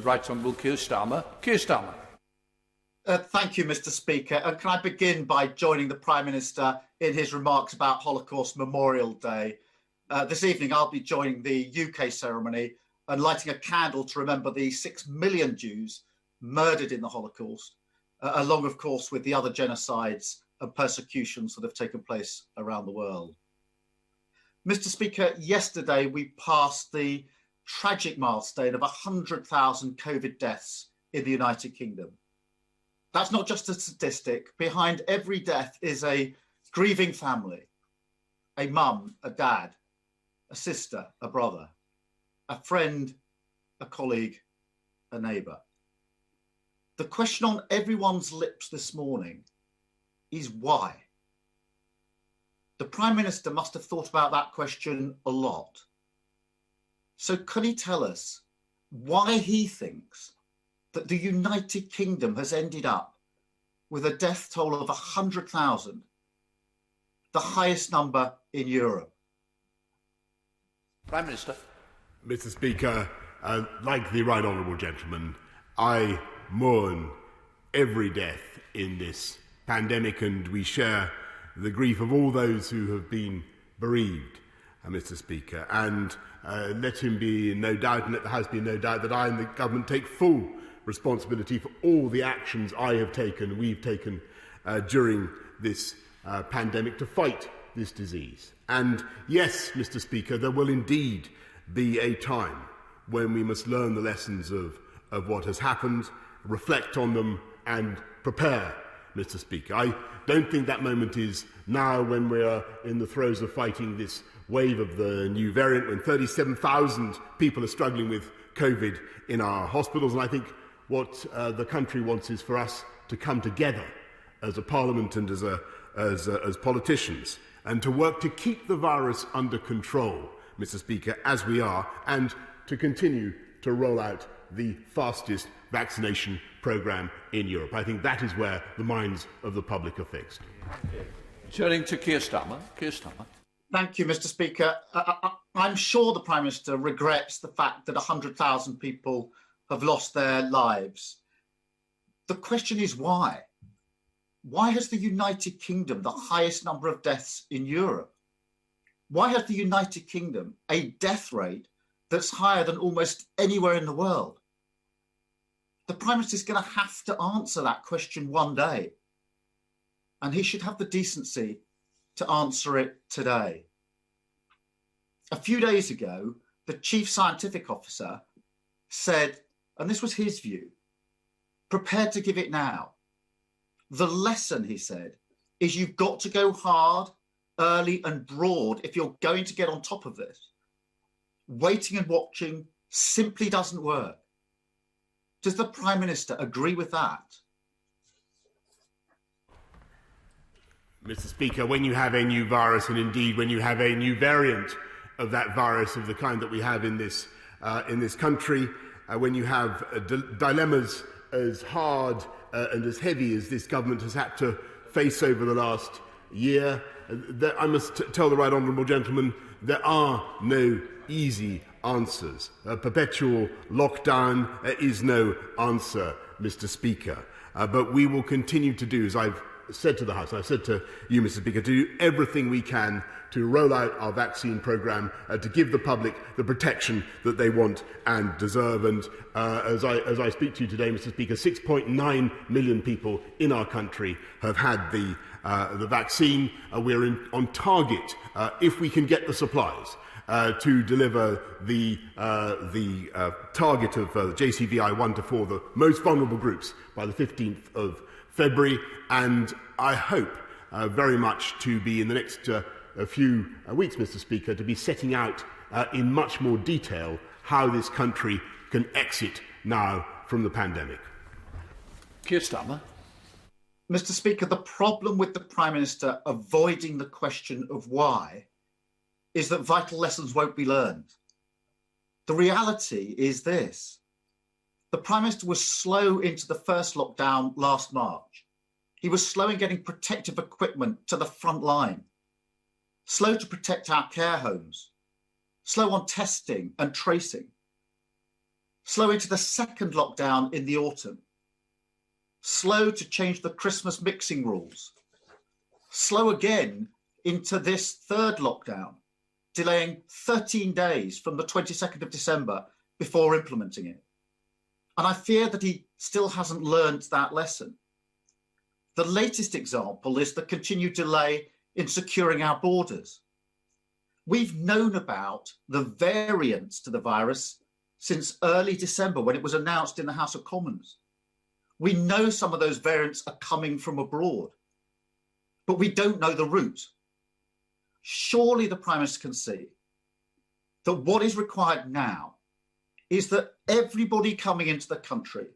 Right Honourable Keir Starmer. Keir Starmer. Thank you, Mr. Speaker. And can I begin by joining the Prime Minister in his remarks about Holocaust Memorial Day? This evening, I'll be joining the UK ceremony and lighting a candle to remember the 6 million Jews murdered in the Holocaust, along, of course, with the other genocides and persecutions that have taken place around the world. Mr. Speaker, yesterday we passed the tragic milestone of 100,000 COVID deaths in the United Kingdom. That's not just a statistic. Behind every death is a grieving family, a mum, a dad, a sister, a brother, a friend, a colleague, a neighbour. The question on everyone's lips this morning is why? The Prime Minister must have thought about that question a lot. So can he tell us why he thinks that the United Kingdom has ended up with a death toll of 100,000, the highest number in Europe? Prime Minister. Mr. Speaker, like the right honourable gentleman, I mourn every death in this pandemic, and we share the grief of all those who have been bereaved, Mr. Speaker. And let him be in no doubt, and let the House be in no doubt, that I and the government take full responsibility for all the actions I have taken, we've taken during this pandemic to fight this disease. And yes, Mr. Speaker, there will indeed be a time when we must learn the lessons of what has happened, reflect on them and prepare, Mr. Speaker. I don't think that moment is now, when we are in the throes of fighting this wave of the new variant, when 37,000 people are struggling with COVID in our hospitals. And I think what the country wants is for us to come together as a parliament and as politicians, and to work to keep the virus under control, Mr. Speaker, as we are, and to continue to roll out the fastest vaccination programme in Europe. I think that is where the minds of the public are fixed. Turning to Keir Starmer. Keir Starmer. Thank you, Mr. Speaker. I'm sure the Prime Minister regrets the fact that 100,000 people have lost their lives. The question is why? Why has the United Kingdom the highest number of deaths in Europe? Why has the United Kingdom a death rate that's higher than almost anywhere in the world? The Prime Minister is going to have to answer that question one day, and he should have the decency to answer it today. A few days ago, the Chief Scientific Officer said, and this was his view, prepared to give it now. The lesson, he said, is you've got to go hard, early and broad if you're going to get on top of this. Waiting and watching simply doesn't work. Does the Prime Minister agree with that? Mr. Speaker, when you have a new virus, and indeed when you have a new variant of that virus of the kind that we have in this country, when you have dilemmas as hard and as heavy as this government has had to face over the last year, I must tell the right honourable gentleman, there are no easy answers. A perpetual lockdown is no answer, Mr. Speaker. But we will continue to do, as I've said to the House, I've said to you, Mr. Speaker, to do everything we can to roll out our vaccine programme, to give the public the protection that they want and deserve. And as I speak to you today, Mr. Speaker, 6.9 million people in our country have had the vaccine. We're on target, if we can get the supplies, to deliver the target of JCVI 1 to 4, the most vulnerable groups, by the 15th of February. And I hope very much to be in the next few weeks, Mr. Speaker, to be setting out in much more detail how this country can exit now from the pandemic. Keir Starmer. Mr. Speaker, the problem with the Prime Minister avoiding the question of why is that vital lessons won't be learned. The reality is this. The Prime Minister was slow into the first lockdown last March. He was slow in getting protective equipment to the front line, slow to protect our care homes, slow on testing and tracing, slow into the second lockdown in the autumn, slow to change the Christmas mixing rules, slow again into this third lockdown, delaying 13 days from the 22nd of December before implementing it. And I fear that he still hasn't learned that lesson. The latest example is the continued delay in securing our borders. We've known about the variants to the virus since early December when it was announced in the House of Commons. We know some of those variants are coming from abroad, but we don't know the route. Surely the Prime Minister can see that what is required now is that everybody coming into the country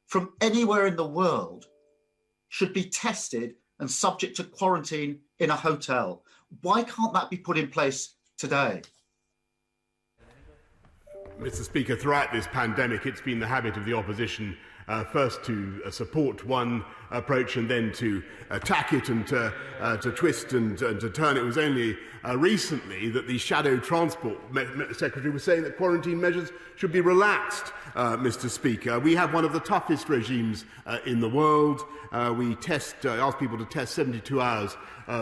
from anywhere in the world should be tested and subject to quarantine in a hotel. Why can't that be put in place today? Mr. Speaker, throughout this pandemic, it's been the habit of the opposition first to support one approach and then to attack it and to twist and to turn. It was only recently that the Shadow Transport Secretary was saying that quarantine measures should be relaxed, Mr. Speaker. We have one of the toughest regimes in the world. We ask people to test 72 hours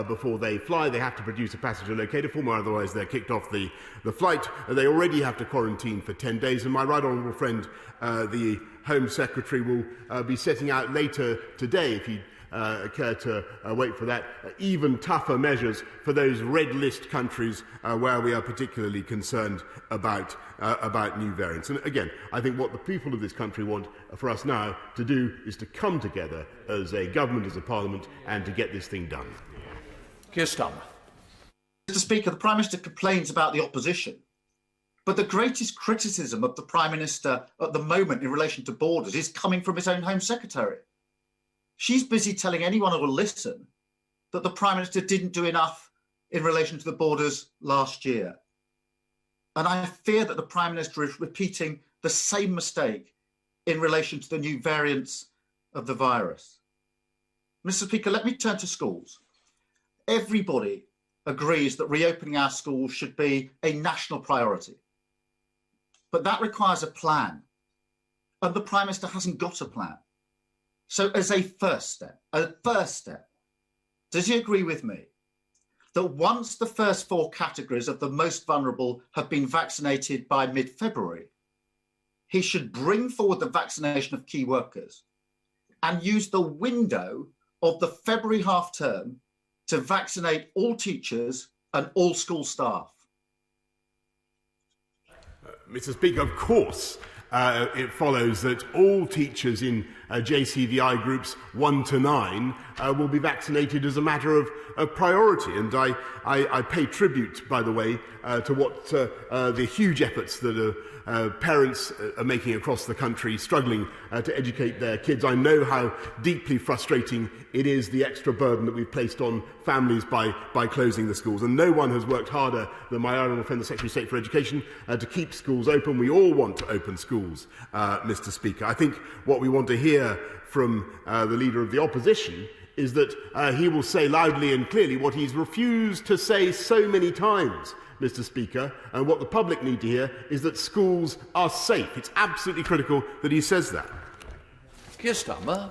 before they fly. They have to produce a passenger locator form, or otherwise they're kicked off the flight. They already have to quarantine for 10 days. And my right honourable friend, the Home Secretary, will be setting out later today, if you care to wait for that, even tougher measures for those red list countries where we are particularly concerned about new variants. And again, I think what the people of this country want for us now to do is to come together as a government, as a parliament, and to get this thing done. Keir Starmer. Mr. Speaker, the Prime Minister complains about the opposition, but the greatest criticism of the Prime Minister at the moment in relation to borders is coming from his own Home Secretary. She's busy telling anyone who will listen that the Prime Minister didn't do enough in relation to the borders last year. And I fear that the Prime Minister is repeating the same mistake in relation to the new variants of the virus. Mr. Speaker, let me turn to schools. Everybody agrees that reopening our schools should be a national priority. But that requires a plan. And the Prime Minister hasn't got a plan. So as a first step, does he agree with me that once the first 4 categories of the most vulnerable have been vaccinated by mid-February, he should bring forward the vaccination of key workers and use the window of the February half term to vaccinate all teachers and all school staff? Mr. Speaker, of course, it follows that all teachers in JCVI groups 1 to 9 will be vaccinated as a matter of priority. And I pay tribute, by the way, to what the huge efforts that parents are making across the country, struggling to educate their kids. I know how deeply frustrating it is, the extra burden that we've placed on families by closing the schools. And no one has worked harder than my honourable friend, the Secretary of State for Education, to keep schools open. We all want to open schools, Mr. Speaker. I think what we want to hear from the Leader of the Opposition is that he will say loudly and clearly what he's refused to say so many times, Mr. Speaker, and what the public need to hear is that schools are safe. It's absolutely critical that he says that. Keir Starmer.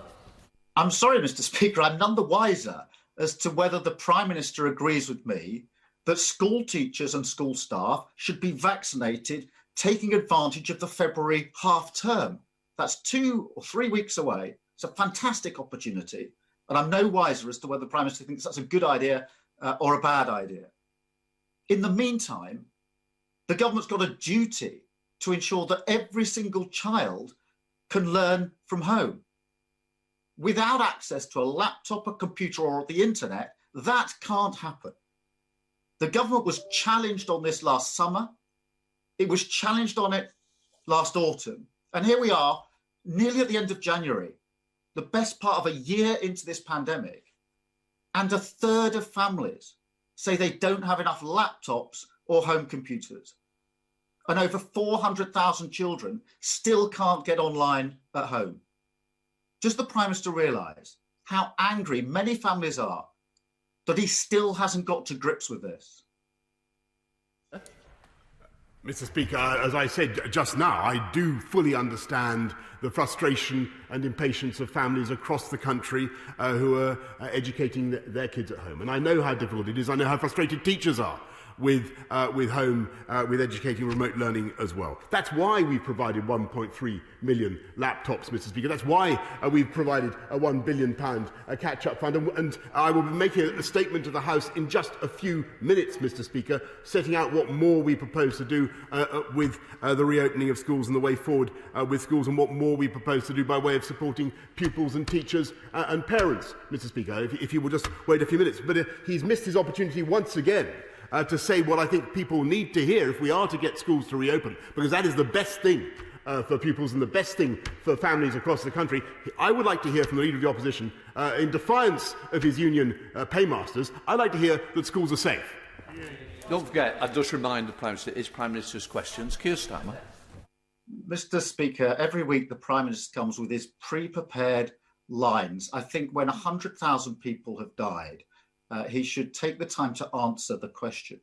I'm sorry, Mr. Speaker, I'm none the wiser as to whether the Prime Minister agrees with me that school teachers and school staff should be vaccinated, taking advantage of the February half term. That's 2 or 3 weeks away. It's a fantastic opportunity. And I'm no wiser as to whether the Prime Minister thinks that's a good idea or a bad idea. In the meantime, the government's got a duty to ensure that every single child can learn from home. Without access to a laptop, a computer, or the internet, that can't happen. The government was challenged on this last summer. It was challenged on it last autumn. And here we are, nearly at the end of January, the best part of a year into this pandemic, and a third of families say they don't have enough laptops or home computers. And over 400,000 children still can't get online at home. Does the Prime Minister realise how angry many families are that he still hasn't got to grips with this? Mr. Speaker, as I said just now, I do fully understand the frustration and impatience of families across the country who are educating their kids at home. And I know how difficult it is. I know how frustrated teachers are with educating remote learning as well. That's why we've provided 1.3 million laptops, Mr. Speaker. That's why we've provided a £1 billion catch-up fund. And I will be making a statement to the House in just a few minutes, Mr. Speaker, setting out what more we propose to do with the reopening of schools and the way forward with schools, and what more we propose to do by way of supporting pupils and teachers and parents, Mr. Speaker, if you will just wait a few minutes. But he's missed his opportunity once again to say what I think people need to hear if we are to get schools to reopen, because that is the best thing for pupils and the best thing for families across the country. I would like to hear from the Leader of the Opposition, in defiance of his union paymasters, I'd like to hear that schools are safe. Don't forget, I just remind the Prime Minister, it's Prime Minister's questions. Keir Starmer. Mr. Speaker, every week the Prime Minister comes with his pre-prepared lines. I think when 100,000 people have died, he should take the time to answer the question.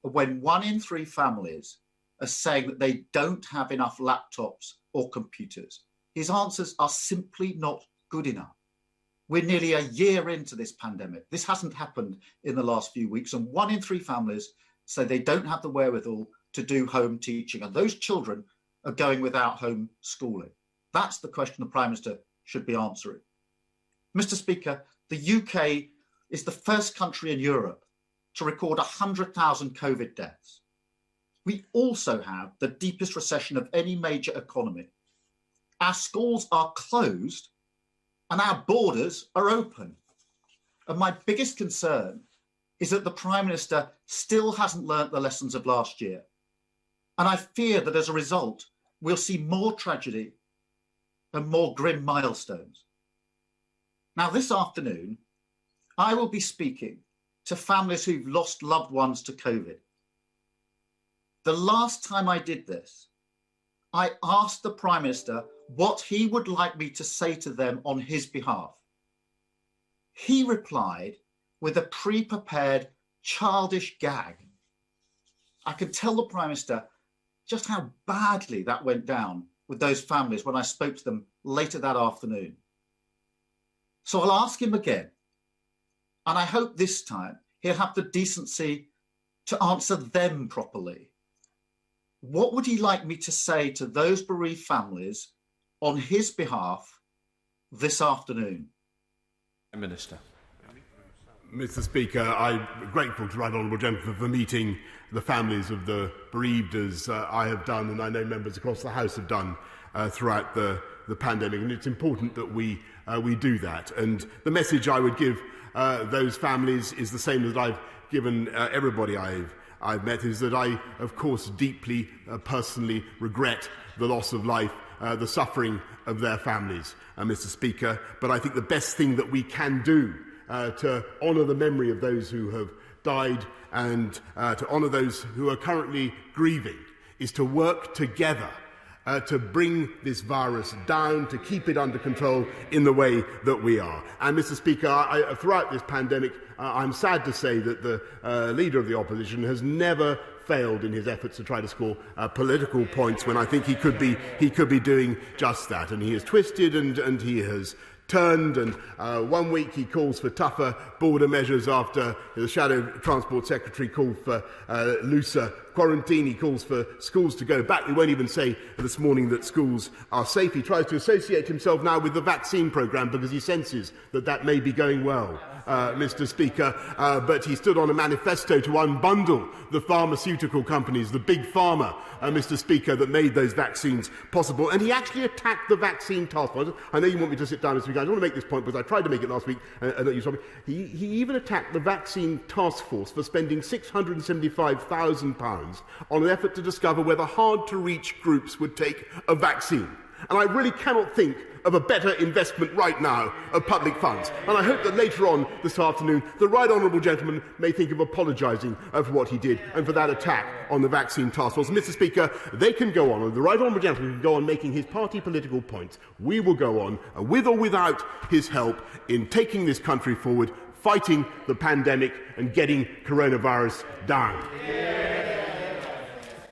When 1 in 3 families are saying that they don't have enough laptops or computers, his answers are simply not good enough. We're nearly a year into this pandemic. This hasn't happened in the last few weeks, and 1 in 3 families say they don't have the wherewithal to do home teaching, and those children are going without home schooling. That's the question the Prime Minister should be answering. Mr. Speaker, the UK is the first country in Europe to record 100,000 COVID deaths. We also have the deepest recession of any major economy. Our schools are closed and our borders are open. And my biggest concern is that the Prime Minister still hasn't learnt the lessons of last year. And I fear that as a result, we'll see more tragedy and more grim milestones. Now, this afternoon, I will be speaking to families who've lost loved ones to COVID. The last time I did this, I asked the Prime Minister what he would like me to say to them on his behalf. He replied with a pre-prepared childish gag. I could tell the Prime Minister just how badly that went down with those families when I spoke to them later that afternoon. So I'll ask him again. And I hope this time he'll have the decency to answer them properly. What would he like me to say to those bereaved families on his behalf this afternoon? Prime Minister. Mr. Speaker, I'm grateful to the Right Honourable Gentleman for meeting the families of the bereaved, as I have done, and I know members across the House have done throughout the pandemic. And it's important that we do that. And the message I would give those families is the same as I've given everybody I've met, is that I, of course, deeply personally regret the loss of life, the suffering of their families, Mr. Speaker. But I think the best thing that we can do to honour the memory of those who have died and to honour those who are currently grieving is to work together to bring this virus down, to keep it under control in the way that we are. And, Mr. Speaker, throughout this pandemic, I'm sad to say that the Leader of the Opposition has never failed in his efforts to try to score political points when I think he could be doing just that. And he has twisted and he has turned, and 1 week he calls for tougher border measures after the Shadow Transport Secretary called for looser quarantine. He calls for schools to go back. He won't even say this morning that schools are safe. He tries to associate himself now with the vaccine programme because he senses that that may be going well, Mr. Speaker. But he stood on a manifesto to unbundle the pharmaceutical companies, the big pharma, Mr. Speaker, that made those vaccines possible. And he actually attacked the vaccine task force. I know you want me to sit down, Mr. Speaker. I don't want to make this point because I tried to make it last week and you saw me. He even attacked the vaccine task force for spending £675,000 on an effort to discover whether hard-to-reach groups would take a vaccine. And I really cannot think of a better investment right now of public funds. And I hope that later on this afternoon, the Right Honourable Gentleman may think of apologising for what he did and for that attack on the vaccine task force. Mr. Speaker, they can go on, and the Right Honourable Gentleman can go on making his party political points. We will go on, with or without his help, in taking this country forward, fighting the pandemic and getting coronavirus down.